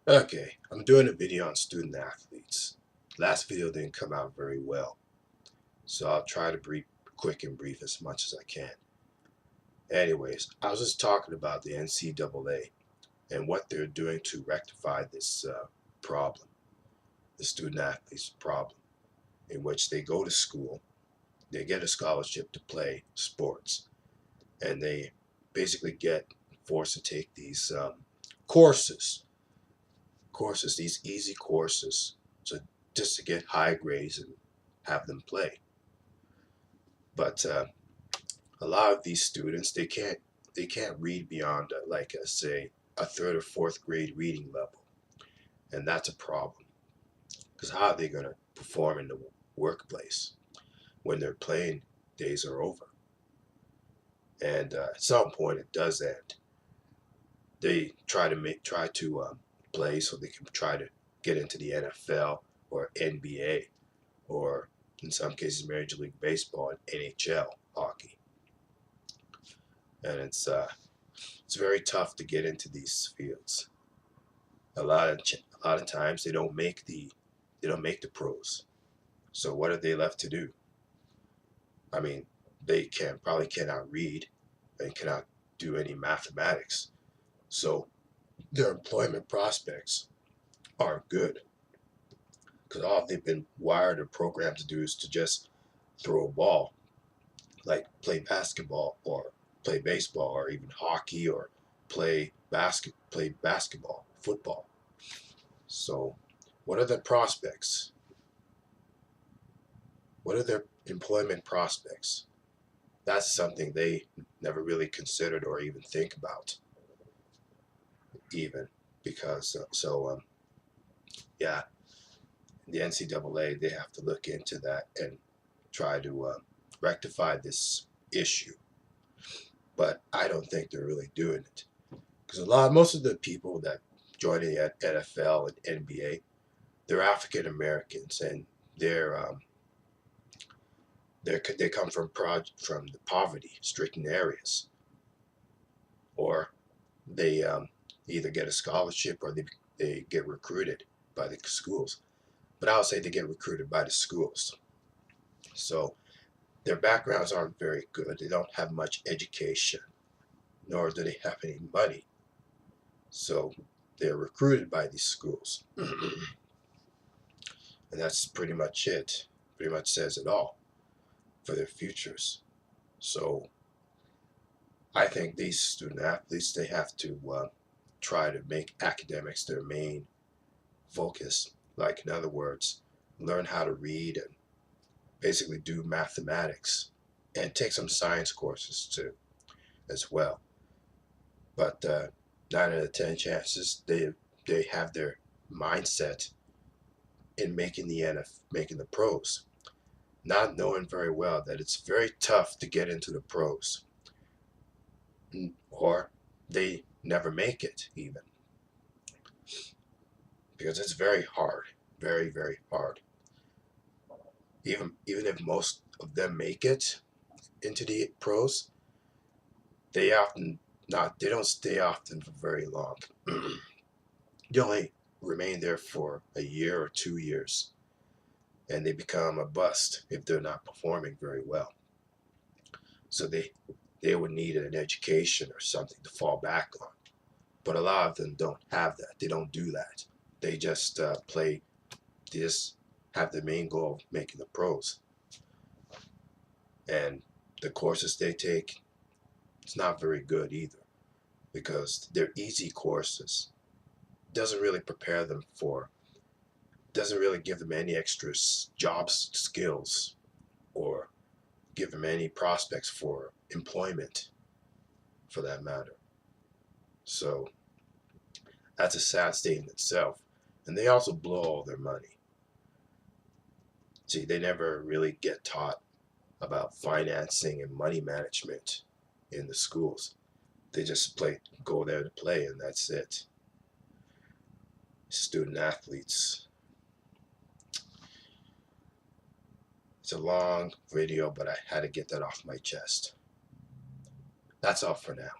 Okay, I'm doing a video on student athletes. Last video didn't come out very well, so I'll try to be quick and brief as much as I can. Anyways, I was just talking about the NCAA and what they're doing to rectify this problem, the student athletes problem, in which they go to school, they get a scholarship to play sports, and they basically get forced to take these courses these easy courses, so just to get high grades and have them play. But a lot of these students they can't read beyond like say a third or fourth grade reading level, and that's a problem because how are they going to perform in the workplace when their playing days are over? And at some point it does end. They try to play so they can try to get into the NFL or NBA or in some cases Major League Baseball and NHL hockey. And it's very tough to get into these fields. A lot of times they don't make the pros. So what are they left to do? I mean, they probably cannot read and cannot do any mathematics. So their employment prospects aren't good because all they've been wired or programmed to do is to just throw a ball, like play basketball or play baseball or even hockey or play basketball, football. So, what are their prospects? What are their employment prospects? That's something they never really considered or even think about, even because yeah, the NCAA they have to look into that and try to rectify this issue. But I don't think they're really doing it because most of the people that join the NFL and NBA, they're African Americans and they're they come from the poverty-stricken areas, or they either get a scholarship or they get recruited by the schools. But I would say they get recruited by the schools. So their backgrounds aren't very good. They don't have much education, nor do they have any money. So they're recruited by these schools. And that's pretty much it. Pretty much says it all for their futures. So I think these student athletes they have to try to make academics their main focus. Like in other words, learn how to read and basically do mathematics and take some science courses too as well. But 9 out of 10 chances they have their mindset in making the pros, not knowing very well that it's very tough to get into the pros, or they never make it even because it's very hard, very very hard. Even if most of them make it into the pros, they often not they don't stay often for very long. They only remain there for a year or 2 years, and they become a bust if they're not performing very well. So they would need an education or something to fall back on. But a lot of them don't have that. They don't do that. They just play. They just have the main goal of making the pros, and the courses they take, it's not very good either because they're easy courses. Doesn't really prepare them for. Doesn't really give them any extra job skills or give them any prospects for employment for that matter. So that's a sad state in itself. And they also blow all their money. See, they never really get taught about financing and money management in the schools. They just go there to play, and that's it. Student athletes. It's a long video, but I had to get that off my chest. That's all for now.